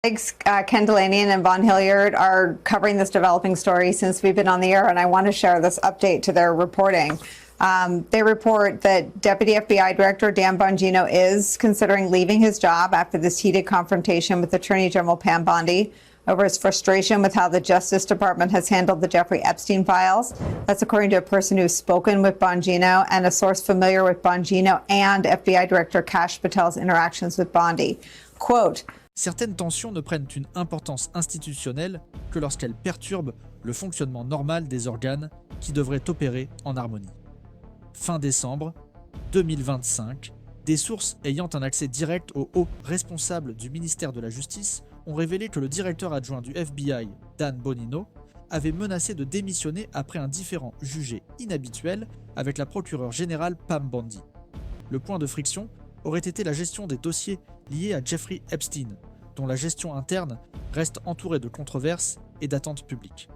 Ken Delaney and Von Hilliard are covering this developing story since we've been on the air, and I want to share this update to their reporting. They report that Deputy FBI Director Dan Bongino is considering leaving his job after this heated confrontation with Attorney General Pam Bondi over his frustration with how the Justice Department has handled the Jeffrey Epstein files. That's according to a person who's spoken with Bongino and a source familiar with Bongino and FBI Director Kash Patel's interactions with Bondi. Quote, certaines tensions ne prennent une importance institutionnelle que lorsqu'elles perturbent le fonctionnement normal des organes qui devraient opérer en harmonie. Fin décembre 2025, des sources ayant un accès direct aux hauts responsables du ministère de la Justice ont révélé que le directeur adjoint du FBI, Dan Bongino, avait menacé de démissionner après un différend jugé inhabituel avec la procureure générale Pam Bondi. Le point de friction aurait été la gestion des dossiers liés à Jeffrey Epstein, dont la gestion interne reste entourée de controverses et d'attentes publiques.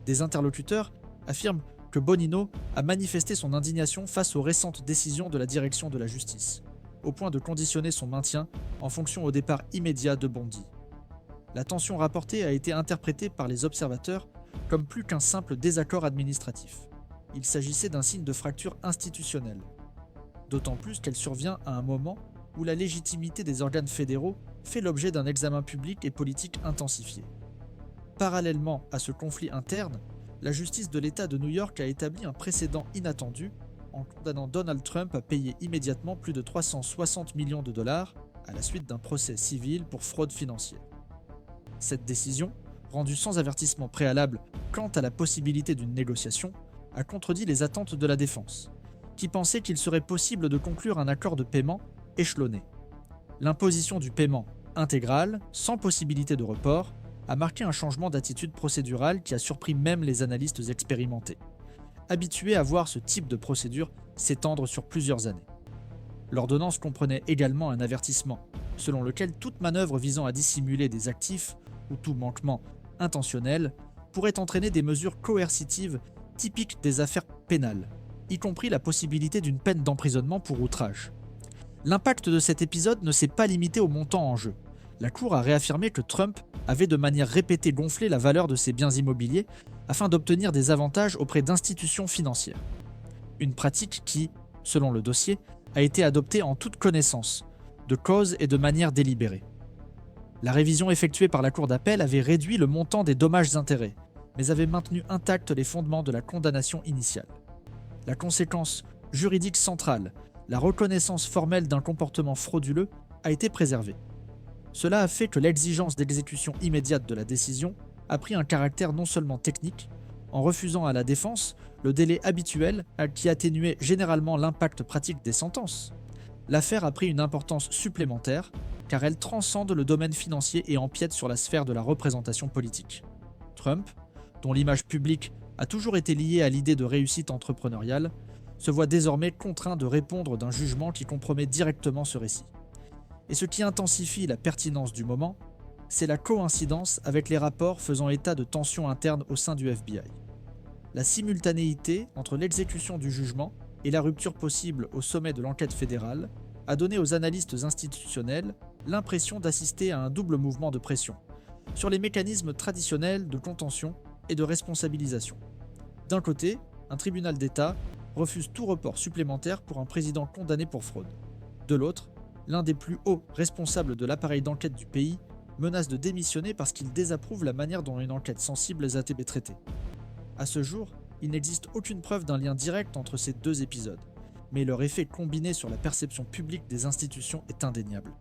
Des interlocuteurs affirment que Bongino a manifesté son indignation face aux récentes décisions de la direction de la justice, au point de conditionner son maintien en fonction au départ immédiat de Bondi. La tension rapportée a été interprétée par les observateurs comme plus qu'un simple désaccord administratif. Il s'agissait d'un signe de fracture institutionnelle, d'autant plus qu'elle survient à un moment où la légitimité des organes fédéraux fait l'objet d'un examen public et politique intensifié. Parallèlement à ce conflit interne, la justice de l'État de New York a établi un précédent inattendu en condamnant Donald Trump à payer immédiatement plus de 360 millions de dollars à la suite d'un procès civil pour fraude financière. Cette décision, rendue sans avertissement préalable quant à la possibilité d'une négociation, a contredit les attentes de la défense, qui pensait qu'il serait possible de conclure un accord de paiement échelonné. L'imposition du paiement intégral, sans possibilité de report, a marqué un changement d'attitude procédurale qui a surpris même les analystes expérimentés, habitués à voir ce type de procédure s'étendre sur plusieurs années. L'ordonnance comprenait également un avertissement, selon lequel toute manœuvre visant à dissimuler des actifs ou tout manquement intentionnel pourrait entraîner des mesures coercitives typiques des affaires pénales, y compris la possibilité d'une peine d'emprisonnement pour outrage. L'impact de cet épisode ne s'est pas limité au montant en jeu. La Cour a réaffirmé que Trump avait de manière répétée gonflé la valeur de ses biens immobiliers afin d'obtenir des avantages auprès d'institutions financières. Une pratique qui, selon le dossier, a été adoptée en toute connaissance, de cause et de manière délibérée. La révision effectuée par la Cour d'appel avait réduit le montant des dommages-intérêts, mais avait maintenu intacts les fondements de la condamnation initiale. La conséquence juridique centrale, la reconnaissance formelle d'un comportement frauduleux, a été préservée. Cela a fait que l'exigence d'exécution immédiate de la décision a pris un caractère non seulement technique, en refusant à la défense le délai habituel qui atténuait généralement l'impact pratique des sentences. L'affaire a pris une importance supplémentaire car elle transcende le domaine financier et empiète sur la sphère de la représentation politique. Trump, dont l'image publique a toujours été liée à l'idée de réussite entrepreneuriale, se voit désormais contraint de répondre d'un jugement qui compromet directement ce récit. Et ce qui intensifie la pertinence du moment, c'est la coïncidence avec les rapports faisant état de tensions internes au sein du FBI. La simultanéité entre l'exécution du jugement et la rupture possible au sommet de l'enquête fédérale a donné aux analystes institutionnels l'impression d'assister à un double mouvement de pression sur les mécanismes traditionnels de contention et de responsabilisation. D'un côté, un tribunal d'État refuse tout report supplémentaire pour un président condamné pour fraude. De l'autre, l'un des plus hauts responsables de l'appareil d'enquête du pays menace de démissionner parce qu'il désapprouve la manière dont une enquête sensible a été traitée. À ce jour, il n'existe aucune preuve d'un lien direct entre ces deux épisodes, mais leur effet combiné sur la perception publique des institutions est indéniable.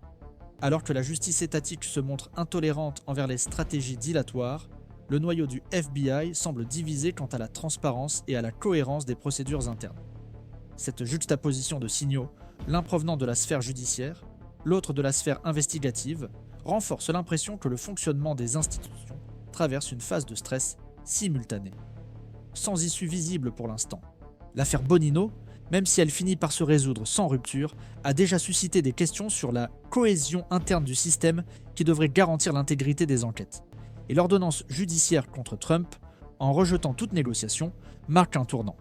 Alors que la justice étatique se montre intolérante envers les stratégies dilatoires, le noyau du FBI semble divisé quant à la transparence et à la cohérence des procédures internes. Cette juxtaposition de signaux, l'un provenant de la sphère judiciaire, l'autre de la sphère investigative, renforce l'impression que le fonctionnement des institutions traverse une phase de stress simultanée. Sans issue visible pour l'instant, l'affaire Bongino, même si elle finit par se résoudre sans rupture, a déjà suscité des questions sur la cohésion interne du système qui devrait garantir l'intégrité des enquêtes. Et l'ordonnance judiciaire contre Trump, en rejetant toute négociation, marque un tournant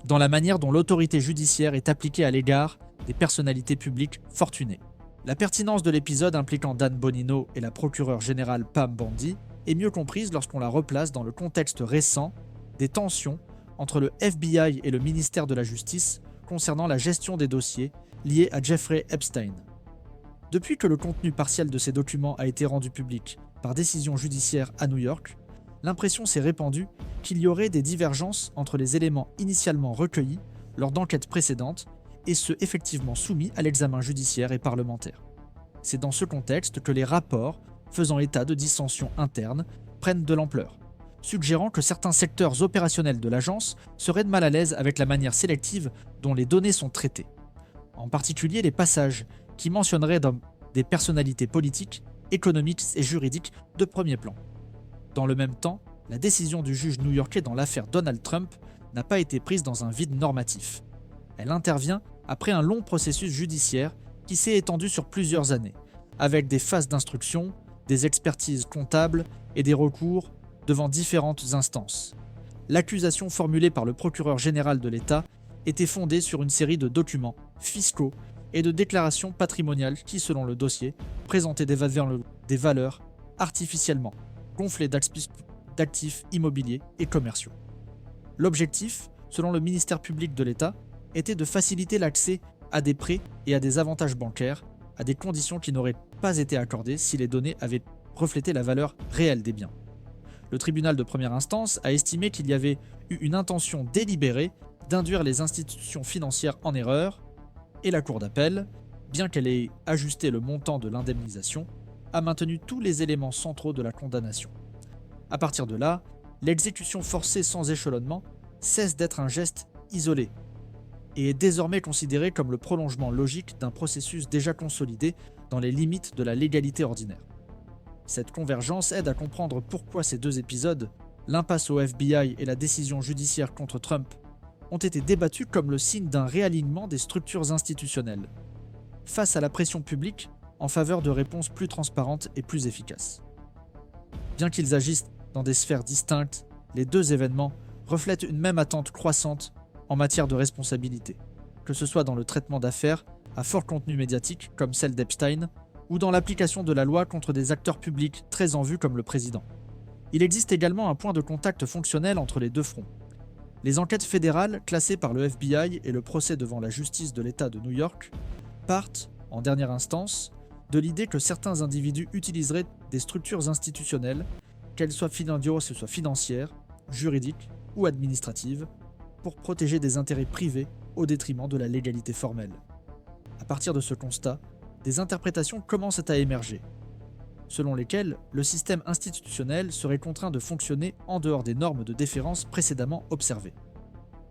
dans la manière dont l'autorité judiciaire est appliquée à l'égard des personnalités publiques fortunées. La pertinence de l'épisode impliquant Dan Bonino et la procureure générale Pam Bondi est mieux comprise lorsqu'on la replace dans le contexte récent des tensions entre le FBI et le ministère de la Justice concernant la gestion des dossiers liés à Jeffrey Epstein. Depuis que le contenu partiel de ces documents a été rendu public par décision judiciaire à New York, l'impression s'est répandue qu'il y aurait des divergences entre les éléments initialement recueillis lors d'enquêtes précédentes et ceux effectivement soumis à l'examen judiciaire et parlementaire. C'est dans ce contexte que les rapports faisant état de dissensions internes prennent de l'ampleur, suggérant que certains secteurs opérationnels de l'agence seraient de mal à l'aise avec la manière sélective dont les données sont traitées. En particulier les passages qui mentionneraient des personnalités politiques, économiques et juridiques de premier plan. Dans le même temps, la décision du juge new-yorkais dans l'affaire Donald Trump n'a pas été prise dans un vide normatif. Elle intervient après un long processus judiciaire qui s'est étendu sur plusieurs années, avec des phases d'instruction, des expertises comptables et des recours devant différentes instances. L'accusation formulée par le procureur général de l'État était fondée sur une série de documents fiscaux et de déclarations patrimoniales qui, selon le dossier, présentaient des valeurs artificiellement gonflées d'actifs immobiliers et commerciaux. L'objectif, selon le ministère public de l'État, était de faciliter l'accès à des prêts et à des avantages bancaires à des conditions qui n'auraient pas été accordées si les données avaient reflété la valeur réelle des biens. Le tribunal de première instance a estimé qu'il y avait eu une intention délibérée d'induire les institutions financières en erreur, et la Cour d'appel, bien qu'elle ait ajusté le montant de l'indemnisation, a maintenu tous les éléments centraux de la condamnation. À partir de là, l'exécution forcée sans échelonnement cesse d'être un geste isolé et est désormais considérée comme le prolongement logique d'un processus déjà consolidé dans les limites de la légalité ordinaire. Cette convergence aide à comprendre pourquoi ces deux épisodes, l'impasse au FBI et la décision judiciaire contre Trump, ont été débattus comme le signe d'un réalignement des structures institutionnelles, face à la pression publique en faveur de réponses plus transparentes et plus efficaces. Bien qu'ils agissent dans des sphères distinctes, les deux événements reflètent une même attente croissante en matière de responsabilité, que ce soit dans le traitement d'affaires à fort contenu médiatique comme celle d'Epstein, ou dans l'application de la loi contre des acteurs publics très en vue comme le président. Il existe également un point de contact fonctionnel entre les deux fronts. Les enquêtes fédérales classées par le FBI et le procès devant la justice de l'État de New York partent, en dernière instance, de l'idée que certains individus utiliseraient des structures institutionnelles, qu'elles soient financières, juridiques ou administratives, pour protéger des intérêts privés au détriment de la légalité formelle. À partir de ce constat, des interprétations commencent à émerger, selon lesquelles le système institutionnel serait contraint de fonctionner en dehors des normes de déférence précédemment observées.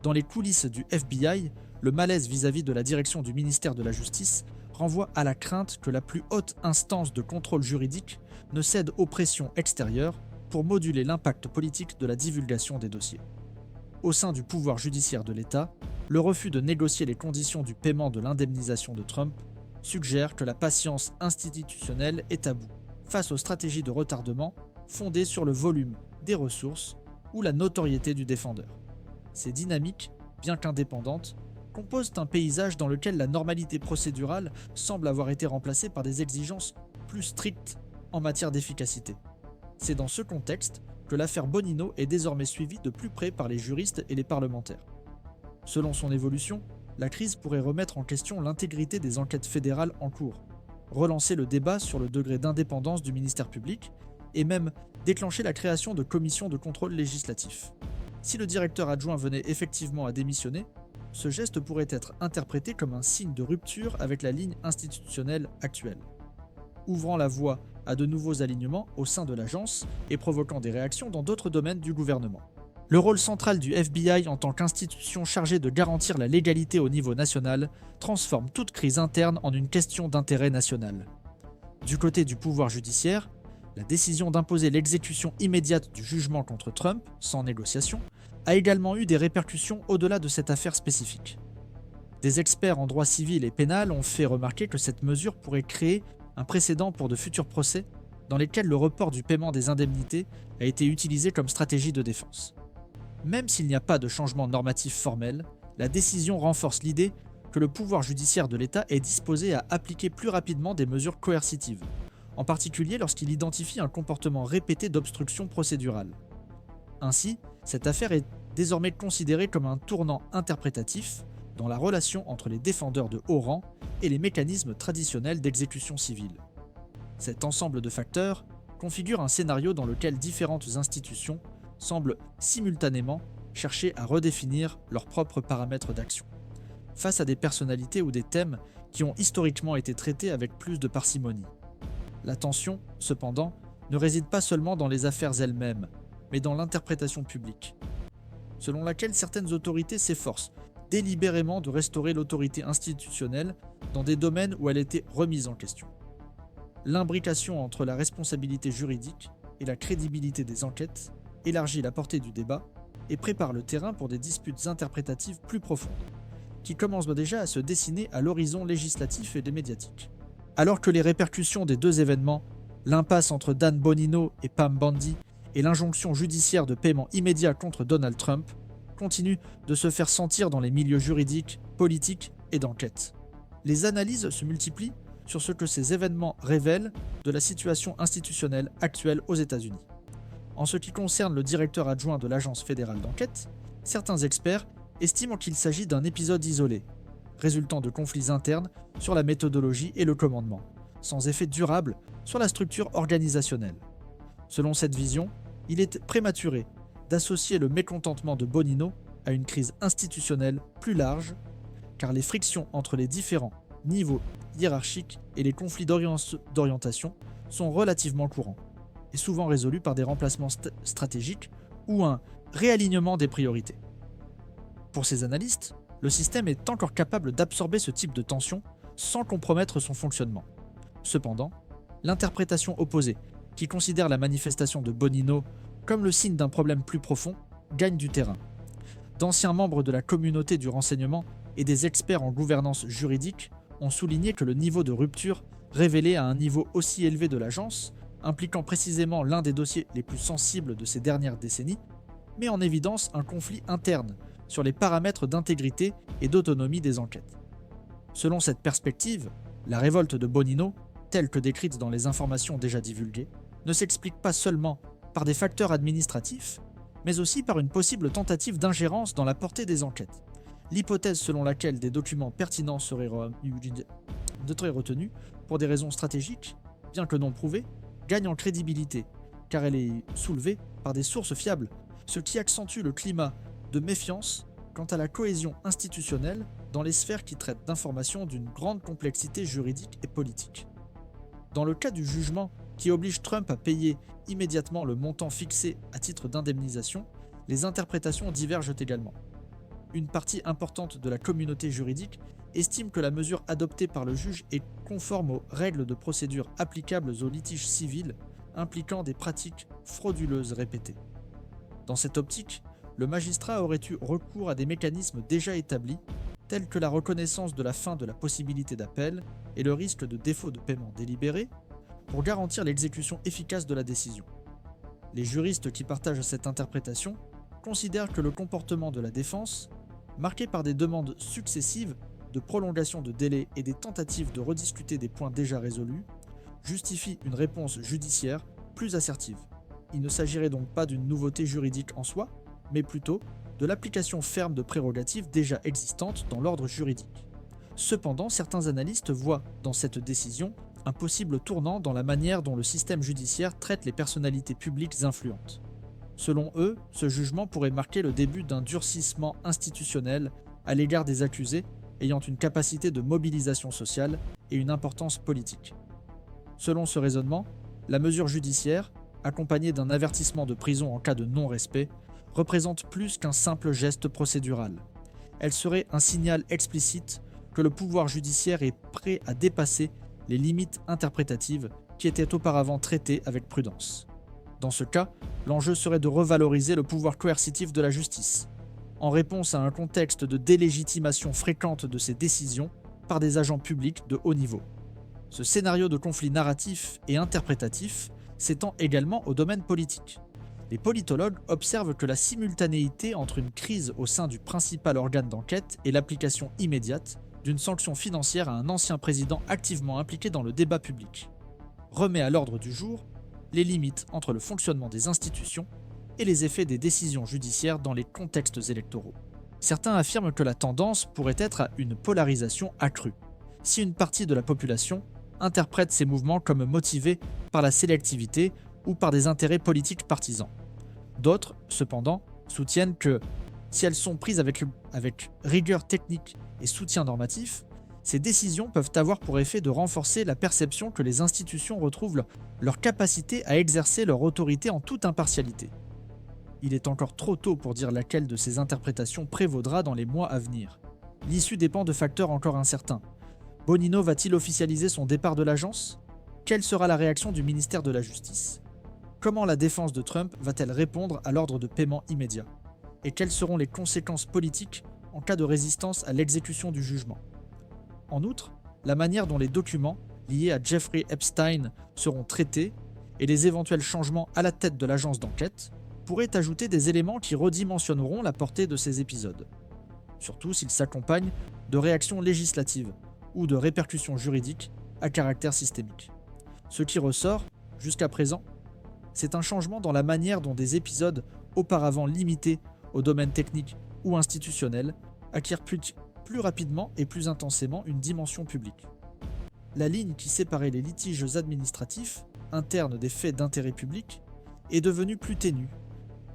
Dans les coulisses du FBI, le malaise vis-à-vis de la direction du ministère de la Justice renvoie à la crainte que la plus haute instance de contrôle juridique ne cède aux pressions extérieures pour moduler l'impact politique de la divulgation des dossiers. Au sein du pouvoir judiciaire de l'État, le refus de négocier les conditions du paiement de l'indemnisation de Trump suggère que la patience institutionnelle est à bout face aux stratégies de retardement fondées sur le volume des ressources ou la notoriété du défendeur. Ces dynamiques, bien qu'indépendantes, composent un paysage dans lequel la normalité procédurale semble avoir été remplacée par des exigences plus strictes en matière d'efficacité. C'est dans ce contexte que l'affaire Bonino est désormais suivie de plus près par les juristes et les parlementaires. Selon son évolution, la crise pourrait remettre en question l'intégrité des enquêtes fédérales en cours, relancer le débat sur le degré d'indépendance du ministère public et même déclencher la création de commissions de contrôle législatif. Si le directeur adjoint venait effectivement à démissionner, ce geste pourrait être interprété comme un signe de rupture avec la ligne institutionnelle actuelle, ouvrant la voie à de nouveaux alignements au sein de l'agence et provoquant des réactions dans d'autres domaines du gouvernement. Le rôle central du FBI en tant qu'institution chargée de garantir la légalité au niveau national transforme toute crise interne en une question d'intérêt national. Du côté du pouvoir judiciaire, la décision d'imposer l'exécution immédiate du jugement contre Trump, sans négociation, a également eu des répercussions au-delà de cette affaire spécifique. Des experts en droit civil et pénal ont fait remarquer que cette mesure pourrait créer un précédent pour de futurs procès dans lesquels le report du paiement des indemnités a été utilisé comme stratégie de défense. Même s'il n'y a pas de changement normatif formel, la décision renforce l'idée que que le pouvoir judiciaire de l'État est disposé à appliquer plus rapidement des mesures coercitives, en particulier lorsqu'il identifie un comportement répété d'obstruction procédurale. Ainsi, cette affaire est désormais considérée comme un tournant interprétatif dans la relation entre les défendeurs de haut rang et les mécanismes traditionnels d'exécution civile. Cet ensemble de facteurs configure un scénario dans lequel différentes institutions semblent simultanément chercher à redéfinir leurs propres paramètres d'action, face à des personnalités ou des thèmes qui ont historiquement été traités avec plus de parcimonie. La tension, cependant, ne réside pas seulement dans les affaires elles-mêmes, mais dans l'interprétation publique, selon laquelle certaines autorités s'efforcent délibérément de restaurer l'autorité institutionnelle dans des domaines où elle était remise en question. L'imbrication entre la responsabilité juridique et la crédibilité des enquêtes élargit la portée du débat et prépare le terrain pour des disputes interprétatives plus profondes, qui commencent déjà à se dessiner à l'horizon législatif et des médiatiques. Alors que les répercussions des deux événements, l'impasse entre Dan Bonino et Pam Bondi et l'injonction judiciaire de paiement immédiat contre Donald Trump, continuent de se faire sentir dans les milieux juridiques, politiques et d'enquête. Les analyses se multiplient sur ce que ces événements révèlent de la situation institutionnelle actuelle aux États-Unis. En ce qui concerne le directeur adjoint de l'Agence fédérale d'enquête, certains experts estiment qu'il s'agit d'un épisode isolé, résultant de conflits internes sur la méthodologie et le commandement, sans effet durable sur la structure organisationnelle. Selon cette vision, il est prématuré d'associer le mécontentement de Bonino à une crise institutionnelle plus large, car les frictions entre les différents niveaux hiérarchiques et les conflits d'orientation sont relativement courants, et souvent résolus par des remplacements stratégiques ou un réalignement des priorités. Pour ces analystes, le système est encore capable d'absorber ce type de tension sans compromettre son fonctionnement. Cependant, l'interprétation opposée, qui considère la manifestation de Bonino comme le signe d'un problème plus profond, gagne du terrain. D'anciens membres de la communauté du renseignement et des experts en gouvernance juridique ont souligné que le niveau de rupture révélé à un niveau aussi élevé de l'agence, impliquant précisément l'un des dossiers les plus sensibles de ces dernières décennies, met en évidence un conflit interne sur les paramètres d'intégrité et d'autonomie des enquêtes. Selon cette perspective, la révolte de Bonino, telle que décrite dans les informations déjà divulguées, ne s'explique pas seulement par des facteurs administratifs, mais aussi par une possible tentative d'ingérence dans la portée des enquêtes. L'hypothèse selon laquelle des documents pertinents seraient retenus pour des raisons stratégiques, bien que non prouvées, gagne en crédibilité, car elle est soulevée par des sources fiables, ce qui accentue le climat de méfiance quant à la cohésion institutionnelle dans les sphères qui traitent d'informations d'une grande complexité juridique et politique. Dans le cas du jugement qui oblige Trump à payer immédiatement le montant fixé à titre d'indemnisation, les interprétations divergent également. Une partie importante de la communauté juridique estime que la mesure adoptée par le juge est conforme aux règles de procédure applicables aux litiges civils impliquant des pratiques frauduleuses répétées. Dans cette optique, le magistrat aurait eu recours à des mécanismes déjà établis, tels que la reconnaissance de la fin de la possibilité d'appel et le risque de défaut de paiement délibéré, pour garantir l'exécution efficace de la décision. Les juristes qui partagent cette interprétation considèrent que le comportement de la défense, marqué par des demandes successives de prolongation de délai et des tentatives de rediscuter des points déjà résolus, justifie une réponse judiciaire plus assertive. Il ne s'agirait donc pas d'une nouveauté juridique en soi, mais plutôt de l'application ferme de prérogatives déjà existantes dans l'ordre juridique. Cependant, certains analystes voient dans cette décision un possible tournant dans la manière dont le système judiciaire traite les personnalités publiques influentes. Selon eux, ce jugement pourrait marquer le début d'un durcissement institutionnel à l'égard des accusés ayant une capacité de mobilisation sociale et une importance politique. Selon ce raisonnement, la mesure judiciaire, accompagnée d'un avertissement de prison en cas de non-respect, représente plus qu'un simple geste procédural. Elle serait un signal explicite que le pouvoir judiciaire est prêt à dépasser les limites interprétatives qui étaient auparavant traitées avec prudence. Dans ce cas, l'enjeu serait de revaloriser le pouvoir coercitif de la justice, en réponse à un contexte de délégitimation fréquente de ces décisions par des agents publics de haut niveau. Ce scénario de conflit narratif et interprétatif s'étend également au domaine politique. Les politologues observent que la simultanéité entre une crise au sein du principal organe d'enquête et l'application immédiate d'une sanction financière à un ancien président activement impliqué dans le débat public, remet à l'ordre du jour les limites entre le fonctionnement des institutions et les effets des décisions judiciaires dans les contextes électoraux. Certains affirment que la tendance pourrait être à une polarisation accrue, si une partie de la population interprète ces mouvements comme motivés par la sélectivité ou par des intérêts politiques partisans. D'autres, cependant, soutiennent que, si elles sont prises avec rigueur technique et soutien normatif, ces décisions peuvent avoir pour effet de renforcer la perception que les institutions retrouvent leur capacité à exercer leur autorité en toute impartialité. Il est encore trop tôt pour dire laquelle de ces interprétations prévaudra dans les mois à venir. L'issue dépend de facteurs encore incertains. Bonino va-t-il officialiser son départ de l'agence ? Quelle sera la réaction du ministère de la Justice ? Comment la défense de Trump va-t-elle répondre à l'ordre de paiement immédiat ? Et quelles seront les conséquences politiques en cas de résistance à l'exécution du jugement ? En outre, la manière dont les documents liés à Jeffrey Epstein seront traités et les éventuels changements à la tête de l'agence d'enquête pourraient ajouter des éléments qui redimensionneront la portée de ces épisodes, surtout s'ils s'accompagnent de réactions législatives ou de répercussions juridiques à caractère systémique. Ce qui ressort, jusqu'à présent, c'est un changement dans la manière dont des épisodes auparavant limités au domaine technique ou institutionnel acquièrent plus rapidement et plus intensément une dimension publique. La ligne qui séparait les litiges administratifs, internes des faits d'intérêt public, est devenue plus ténue,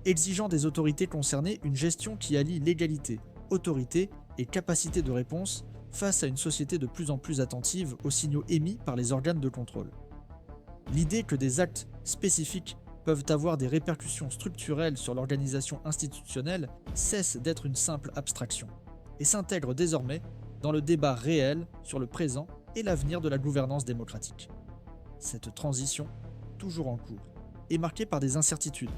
exigeant des autorités concernées une gestion qui allie légalité, autorité et capacité de réponse face à une société de plus en plus attentive aux signaux émis par les organes de contrôle. L'idée que des actes spécifiques peuvent avoir des répercussions structurelles sur l'organisation institutionnelle cesse d'être une simple abstraction et s'intègre désormais dans le débat réel sur le présent et l'avenir de la gouvernance démocratique. Cette transition, toujours en cours, est marquée par des incertitudes,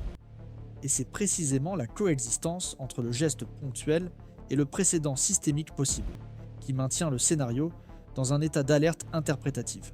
et c'est précisément la coexistence entre le geste ponctuel et le précédent systémique possible qui maintient le scénario dans un état d'alerte interprétative.